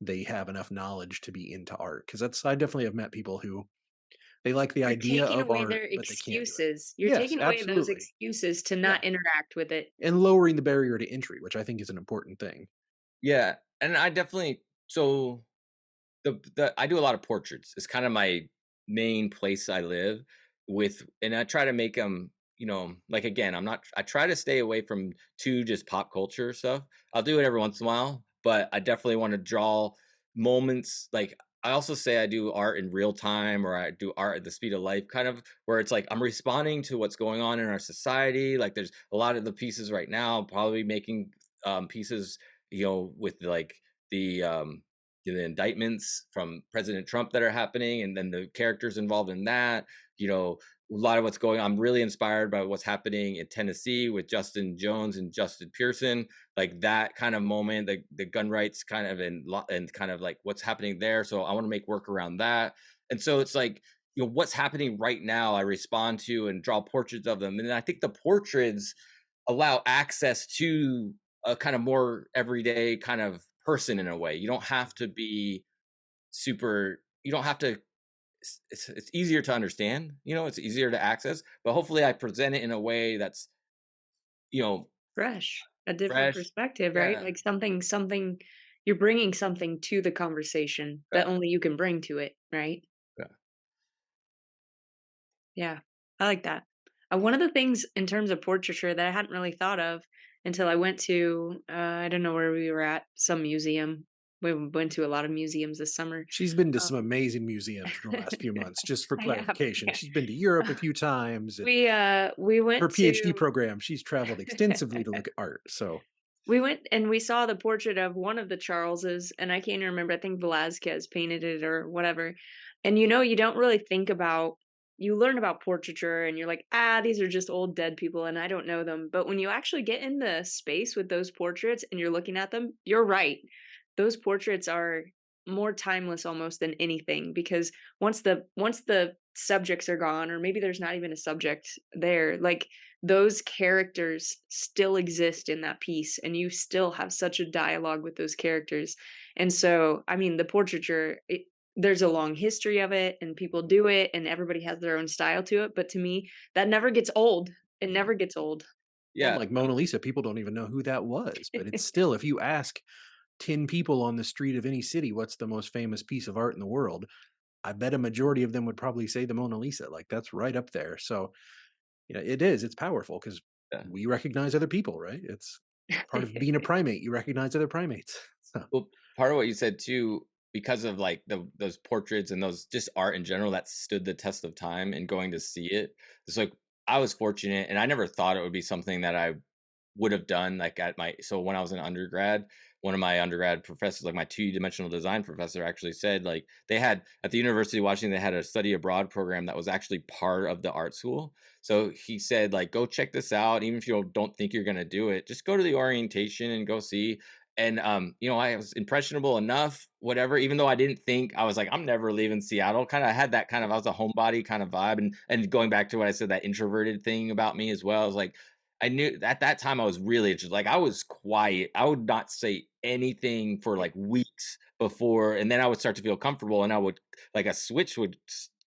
Speaker 1: they have enough knowledge to be into art. Because that's, I definitely have met people who they like the
Speaker 2: You're
Speaker 1: idea
Speaker 2: taking
Speaker 1: of
Speaker 2: away
Speaker 1: art,
Speaker 2: their
Speaker 1: but they can't do it.
Speaker 2: excuses. You're
Speaker 1: Yes,
Speaker 2: taking away those
Speaker 1: absolutely.
Speaker 2: excuses to
Speaker 1: Yeah.
Speaker 2: not interact with it.
Speaker 1: And lowering the barrier to entry, which I think is an important thing.
Speaker 3: Yeah, and I definitely, so the I do a lot of portraits. It's kind of my main place I live with, and I try to make them, like, again, I try to stay away from too just pop culture stuff. I'll do it every once in a while, but I definitely want to draw moments. Like, I also say I do art in real time, or I do art at the speed of life, kind of where it's like I'm responding to what's going on in our society. Like, there's a lot of the pieces right now, probably making pieces, with like the the indictments from President Trump that are happening, and then the characters involved in that. A lot of what's going on. I'm really inspired by what's happening in Tennessee with Justin Jones and Justin Pearson, like that kind of moment, the gun rights kind of, and kind of like what's happening there. So I want to make work around that. And so it's like, what's happening right now, I respond to and draw portraits of them. And I think the portraits allow access to a kind of more everyday kind of person in a way. You don't have to be super, you don't have to, it's easier to understand, it's easier to access, but hopefully I present it in a way that's, you know,
Speaker 2: Fresh, a different
Speaker 3: fresh.
Speaker 2: perspective, right?
Speaker 3: Yeah.
Speaker 2: Like something you're bringing something to the conversation that
Speaker 3: Yeah.
Speaker 2: only you can bring to it, right?
Speaker 3: Yeah.
Speaker 2: Yeah, I like that. One of the things in terms of portraiture that I hadn't really thought of until I went to, I don't know where we were at, some museum. We went to a lot of museums this summer.
Speaker 1: She's been to some
Speaker 2: Um,
Speaker 1: amazing museums in the last few months, just for
Speaker 2: I have,
Speaker 1: clarification.
Speaker 2: yeah.
Speaker 1: She's been to Europe a few times, and
Speaker 2: We
Speaker 1: her
Speaker 2: went
Speaker 1: PhD
Speaker 2: to
Speaker 1: program, she's traveled extensively to look at art. So
Speaker 2: We went and we saw the portrait of one of the Charleses, and I can't even remember, I think Velázquez painted it or whatever. And, you don't really think about you learn about portraiture and you're like, "Ah, these are just old dead people and I don't know them." But when you actually get in the space with those portraits and you're looking at them, you're right. Those portraits are more timeless almost than anything because once the subjects are gone, or maybe there's not even a subject there, like those characters still exist in that piece and you still have such a dialogue with those characters. And so, I mean, the portraiture, there's a long history of it and people do it and everybody has their own style to it. But to me, that never gets old. It never gets old.
Speaker 1: well,
Speaker 3: Yeah.
Speaker 1: like Mona Lisa, people don't even know who that was, but it's still, if you ask 10 people on the street of any city, what's the most famous piece of art in the world? I bet a majority of them would probably say the Mona Lisa. Like that's right up there. So, it's powerful because
Speaker 3: Yeah.
Speaker 1: we recognize other people, right? It's part of being a primate. You recognize other primates. So,
Speaker 3: Well, part of what you said too, because of like those portraits and those just art in general that stood the test of time and going to see it. It's like I was fortunate and I never thought it would be something that I would have done like at my so when I was an undergrad, one of my undergrad professors, like my two-dimensional design professor, actually said like they had at the University of Washington, they had a study abroad program that was actually part of the art school. So he said, like, go check this out. Even if you don't think you're gonna do it, just go to the orientation and go see. And I was impressionable enough, whatever, even though I didn't think I was like, I'm never leaving Seattle. Kind of had that kind of I was a homebody kind of vibe. And going back to what I said, that introverted thing about me as well. I was like, I knew at that time I was really just like I was quiet. I would not say anything for like weeks before, and then I would start to feel comfortable, and I would like a switch would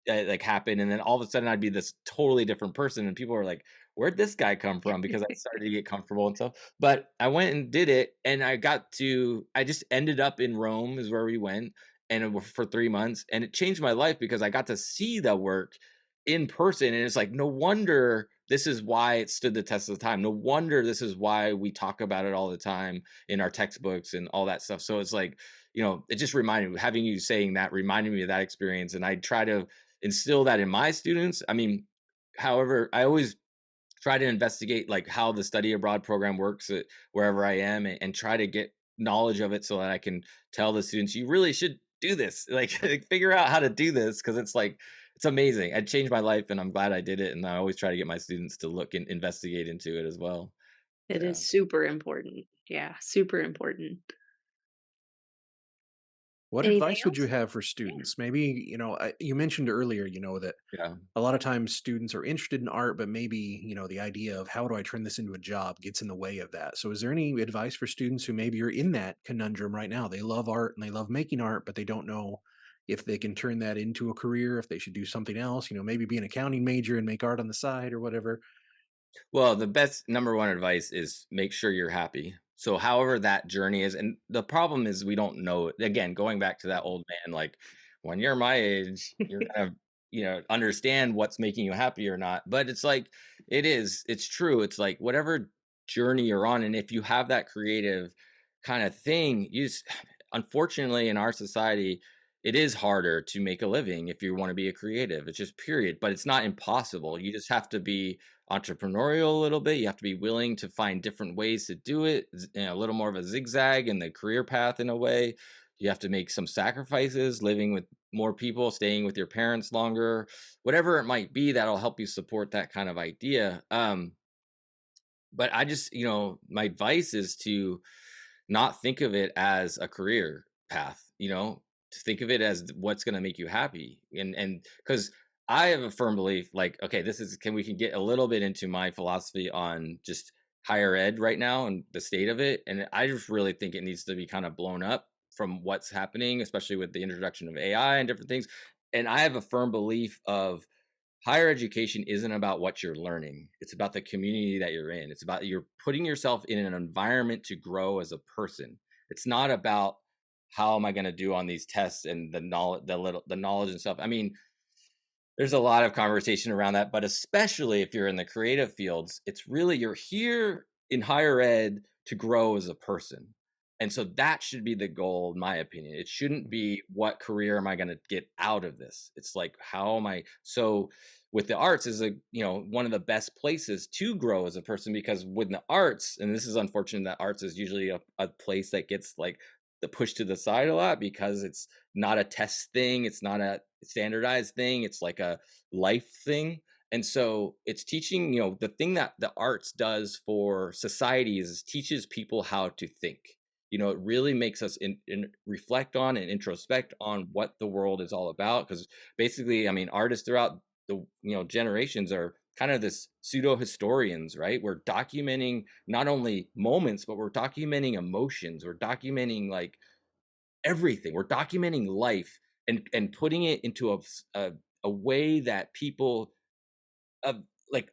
Speaker 3: like happen, and then all of a sudden I'd be this totally different person, and people are like, "Where'd this guy come from?" Because I started to get comfortable and stuff. But I went and did it, and I just ended up in Rome, is where we went, and for 3 months, and it changed my life because I got to see the work in person, and it's like no wonder this is why it stood the test of time. No wonder this is why we talk about it all the time in our textbooks and all that stuff. So it's like, it just reminded me, having you saying that reminded me of that experience. And I try to instill that in my students. I mean, however, I always try to investigate like how the study abroad program works at wherever I am, and try to get knowledge of it so that I can tell the students you really should do this. Like figure out how to do this because it's like it's amazing. It changed my life and I'm glad I did it. And I always try to get my students to look and investigate into it as well.
Speaker 2: It
Speaker 3: Yeah.
Speaker 2: is super important. Yeah, super important.
Speaker 1: what
Speaker 2: Anything
Speaker 1: advice would you
Speaker 2: else?
Speaker 1: have for
Speaker 2: Yeah.
Speaker 1: students? Maybe, you mentioned earlier, that
Speaker 3: Yeah.
Speaker 1: a lot of times students are interested in art, but maybe, the idea of how do I turn this into a job gets in the way of that. So, is there any advice for students who maybe are in that conundrum right now? They love art and they love making art, but they don't know if they can turn that into a career, if they should do something else, maybe be an accounting major and make art on the side or whatever.
Speaker 3: Well, the best number one advice is make sure you're happy. So, however that journey is, and the problem is we don't know it. Again, going back to that old man, like when you're my age, you're gonna, understand what's making you happy or not. But it's like it's true. It's like whatever journey you're on, and if you have that creative kind of thing, unfortunately in our society, it is harder to make a living if you want to be a creative. It's just period. But it's not impossible. You just have to be entrepreneurial a little bit. You have to be willing to find different ways to do it, a little more of a zigzag in the career path in a way. You have to make some sacrifices, living with more people, staying with your parents longer, whatever it might be that'll help you support that kind of idea. But I just, my advice is to not think of it as a career path, to think of it as what's going to make you happy. And because I have a firm belief, like, okay, this is, can we can get a little bit into my philosophy on just higher ed right now and the state of it. And I just really think it needs to be kind of blown up from what's happening, especially with the introduction of AI and different things. And I have a firm belief of higher education isn't about what you're learning. It's about the community that you're in. It's about you're putting yourself in an environment to grow as a person. It's not about how am I going to do on these tests and the knowledge and stuff. I mean, there's a lot of conversation around that, but especially if you're in the creative fields, it's really you're here in higher ed to grow as a person. And so that should be the goal, in my opinion. It shouldn't be what career am I going to get out of this. It's like how am I so with the arts is a one of the best places to grow as a person because with the arts, and this is unfortunate that arts is usually a place that gets like the push to the side a lot because it's not a test thing, it's not a standardized thing, it's like a life thing. And so it's teaching, the thing that the arts does for society is teaches people how to think. It really makes us in reflect on and introspect on what the world is all about because basically, I mean, artists throughout the generations are kind of this pseudo historians, right? We're documenting not only moments, but we're documenting emotions. We're documenting like everything. We're documenting life and putting it into a way that people uh, like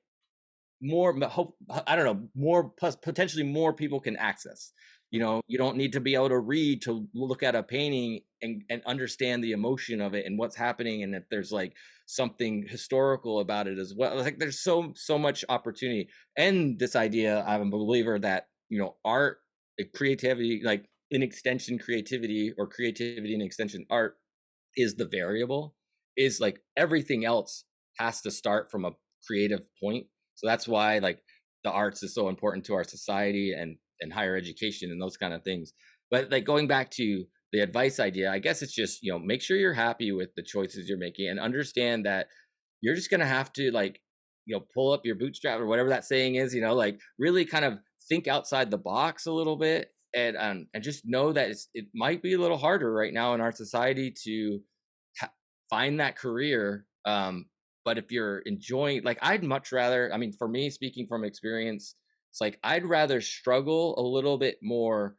Speaker 3: more hope I don't know more plus potentially more people can access. You don't need to be able to read to look at a painting and understand the emotion of it and what's happening and if there's like something historical about it as well. Like there's so much opportunity. And this idea, I'm a believer that art, creativity, like in extension creativity or creativity and extension art is the variable, is like everything else has to start from a creative point. So that's why like the arts is so important to our society and higher education and those kind of things. But like going back to the advice idea, I guess it's just, make sure you're happy with the choices you're making and understand that you're just going to have to like, pull up your bootstrap or whatever that saying is, like really kind of think outside the box a little bit and just know that it might be a little harder right now in our society to find that career. But if you're enjoying, like, I'd much rather, I mean, for me, speaking from experience, it's like I'd rather struggle a little bit more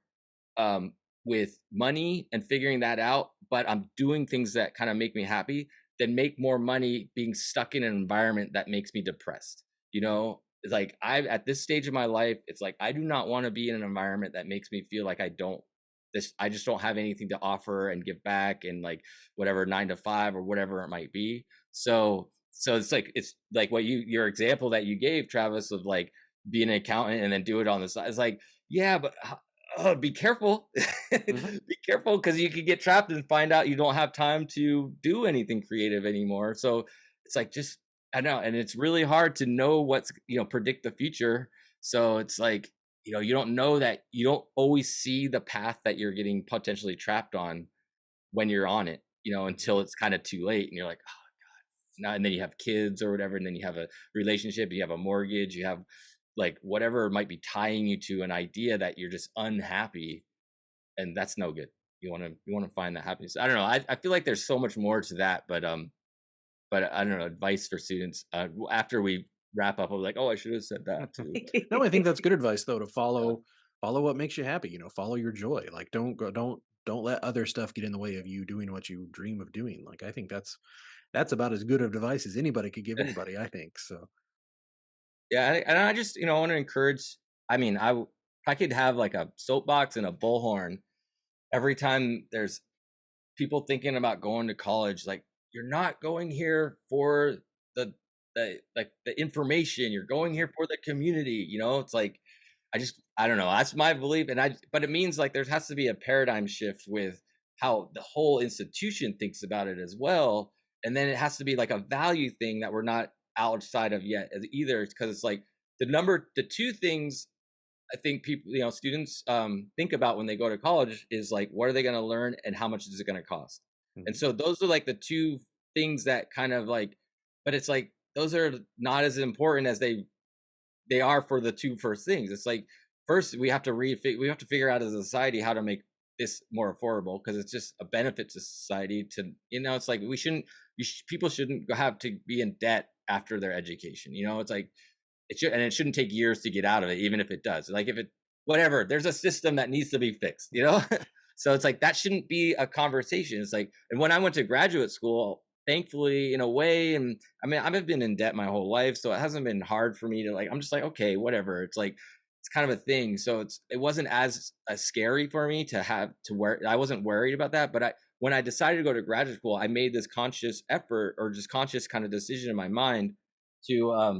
Speaker 3: um, with money and figuring that out, but I'm doing things that kind of make me happy than make more money being stuck in an environment that makes me depressed. It's like at this stage of my life, it's like I do not want to be in an environment that makes me feel like I just don't have anything to offer and give back and like whatever 9 to 5 or whatever it might be. So it's like what your example that you gave, Travis, of like being an accountant and then do it on the side. It's like, yeah, but be careful.
Speaker 1: Mhm.
Speaker 3: Be careful because you could get trapped and find out you don't have time to do anything creative anymore. So it's like just I know, and it's really hard to know what's predict the future. So it's like you don't know that you don't always see the path that you're getting potentially trapped on when you're on it, until it's kind of too late and you're like, oh, now and then you have kids or whatever, and then you have a relationship, you have a mortgage, you have like whatever might be tying you to an idea that you're just unhappy, and that's no good. You want to find that happiness. I don't know. I feel like there's so much more to that, but I don't know. Advice for students after we wrap up, I'm like, oh, I should have said that too. But
Speaker 1: No, I think that's good advice though to follow what makes you happy. Follow your joy. Like don't let other stuff get in the way of you doing what you dream of doing. Like I think that's about as good of advice as anybody could give anybody. I think so.
Speaker 3: yeah, and I just want to encourage. I mean, if I could have like a soapbox and a bullhorn every time there's people thinking about going to college, like you're not going here for the the information, you're going here for the community. It's like I don't know, that's my belief. And but it means like there has to be a paradigm shift with how the whole institution thinks about it as well. And then it has to be like a value thing that we're not outside of yet either, because it's like the two things I think people, students think about when they go to college is like, what are they going to learn and how much is it going to cost? And
Speaker 1: Mhm.
Speaker 3: so those are like the two things that kind of like, but it's like, those are not as important as they are for the two first things. It's like, first we have to figure out as a society how to make this more affordable because it's just a benefit to society. To it's like we shouldn't. People shouldn't have to be in debt after their education. It's like it shouldn't take years to get out of it, even if it does. Like if it whatever, there's a system that needs to be fixed. So it's like that shouldn't be a conversation. It's like, and when I went to graduate school, thankfully, in a way, and I mean, I've been in debt my whole life, so it hasn't been hard for me to like. I'm just like, okay, whatever. It's like it's kind of a thing. So it wasn't as scary for me to have to wear. I wasn't worried about that, but when I decided to go to graduate school, I made this conscious effort or just conscious kind of decision in my mind to I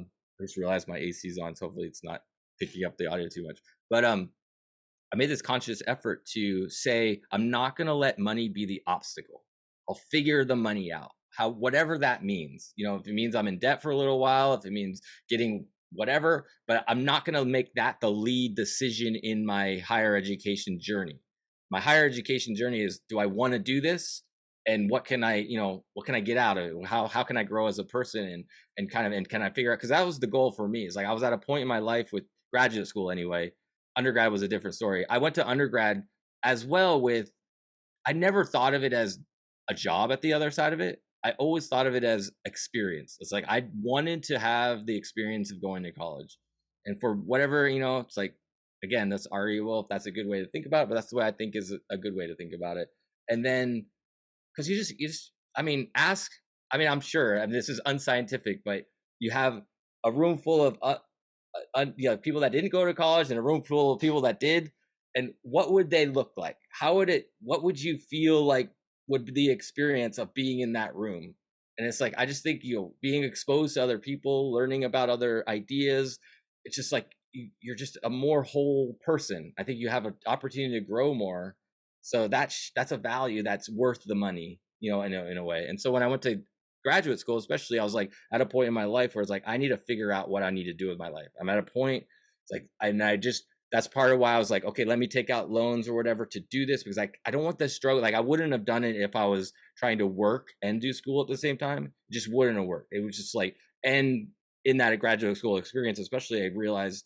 Speaker 3: just realized my AC's on, so hopefully it's not picking up the audio too much. But I made this conscious effort to say I'm not going to let money be the obstacle. I'll figure the money out. How whatever that means. If it means I'm in debt for a little while, if it means getting whatever, but I'm not going to make that the lead decision in my higher education journey. My higher education journey is, do I want to do this? And what can I get out of it? How can I grow as a person and can I figure out, because that was the goal for me. It's like I was at a point in my life with graduate school anyway. Undergrad was a different story. I went to undergrad as well with, I never thought of it as a job at the other side of it. I always thought of it as experience. It's like I wanted to have the experience of going to college. And for whatever, it's like, again, that's arguable if that's a good way to think about it, but that's the way I think is a good way to think about it. And then, because you just, I mean, ask, I mean, I'm sure, I mean, this is unscientific, but you have a room full of people that didn't go to college and a room full of people that did, and what would they look like? What would you feel like would be the experience of being in that room? And it's like, I just think, being exposed to other people, learning about other ideas, it's just like you're just a more whole person. I think you have an opportunity to grow more. So that's a value that's worth the money, in a way. And so when I went to graduate school, especially, I was like at a point in my life where it's like, I need to figure out what I need to do with my life. I'm at a point, it's like, and that's part of why I was like, okay, let me take out loans or whatever to do this, because I don't want this struggle. Like I wouldn't have done it if I was trying to work and do school at the same time. It just wouldn't have worked. It was just like, and in that graduate school experience, especially, I realized,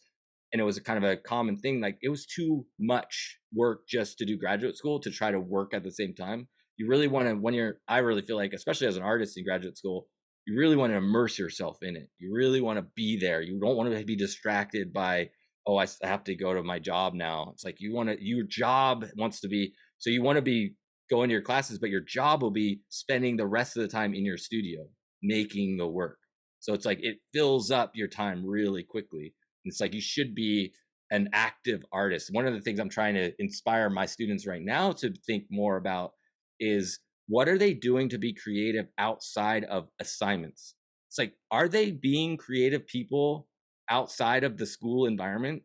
Speaker 3: and it was a kind of a common thing, like it was too much work just to do graduate school to try to work at the same time. You really want to, I really feel like, especially as an artist in graduate school, you really want to immerse yourself in it. You really want to be there. You don't want to be distracted by, oh, I have to go to my job now. It's like your job wants to be, so you want to be going to your classes, but your job will be spending the rest of the time in your studio making the work. So it's like it fills up your time really quickly. It's like you should be an active artist. One of the things I'm trying to inspire my students right now to think more about is, what are they doing to be creative outside of assignments? It's like, are they being creative people outside of the school environment?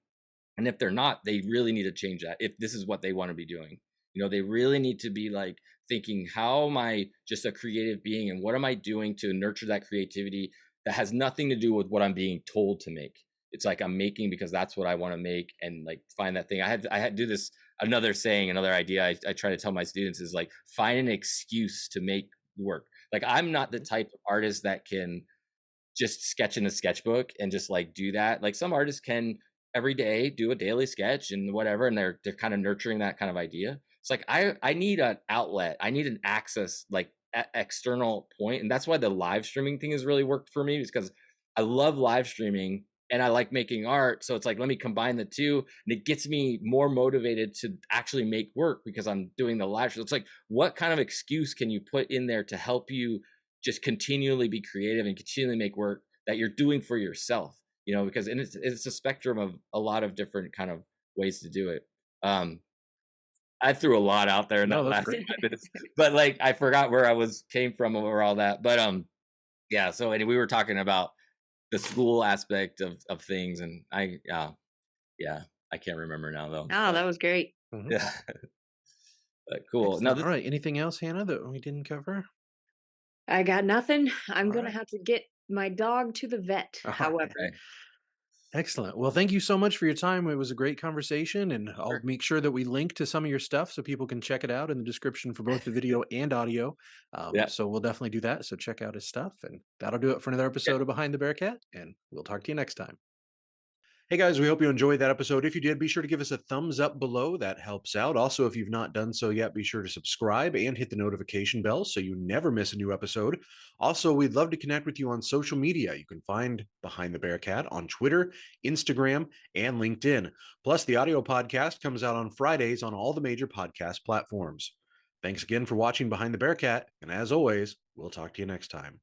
Speaker 3: And if they're not, they really need to change that. If this is what they want to be doing, they really need to be like thinking, how am I just a creative being, and what am I doing to nurture that creativity that has nothing to do with what I'm being told to make? It's like I'm making because that's what I want to make, and like find that thing. I had to do this, another saying, another idea I try to tell my students is like, find an excuse to make work. Like I'm not the type of artist that can just sketch in a sketchbook and just like do that. Like some artists can every day do a daily sketch and whatever, and they're kind of nurturing that kind of idea. It's like I need an outlet. I need an access, like external point, and that's why the live streaming thing has really worked for me, because I love live streaming and I like making art. So it's like, let me combine the two, and it gets me more motivated to actually make work because I'm doing the live stream. It's like, what kind of excuse can you put in there to help you just continually be creative and continually make work that you're doing for yourself? Because it's a spectrum of a lot of different kind of ways to do it. I threw a lot out there in
Speaker 1: No,
Speaker 3: that
Speaker 1: that's
Speaker 3: last
Speaker 1: great.
Speaker 3: 5 minutes, but like I forgot where I came from over all that. But yeah. So and we were talking about the school aspect of things, and yeah, I can't remember now though.
Speaker 2: Oh, that was great.
Speaker 1: Mhm.
Speaker 3: Yeah, but cool. No,
Speaker 1: Excellent. All right. Anything else, Hannah, that we didn't cover?
Speaker 2: I got nothing. I'm
Speaker 1: All
Speaker 2: gonna
Speaker 1: right.
Speaker 2: have to get my dog to the vet,
Speaker 1: All right.
Speaker 2: however.
Speaker 1: Excellent. Well, thank you so much for your time. It was a great conversation, and I'll
Speaker 3: sure.
Speaker 1: make sure that we link to some of your stuff so people can check it out in the description for both the video and audio.
Speaker 3: Yeah.
Speaker 1: So we'll definitely do that. So check out his stuff, and that'll do it for another episode of Behind the Bearcat, and we'll talk to you next time. Hey guys, we hope you enjoyed that episode. If you did, be sure to give us a thumbs up below. That helps out. Also, if you've not done so yet, be sure to subscribe and hit the notification bell so you never miss a new episode. Also, we'd love to connect with you on social media. You can find Behind the Bearcat on Twitter, Instagram, and LinkedIn. Plus, the audio podcast comes out on Fridays on all the major podcast platforms. Thanks again for watching Behind the Bearcat, and as always, we'll talk to you next time.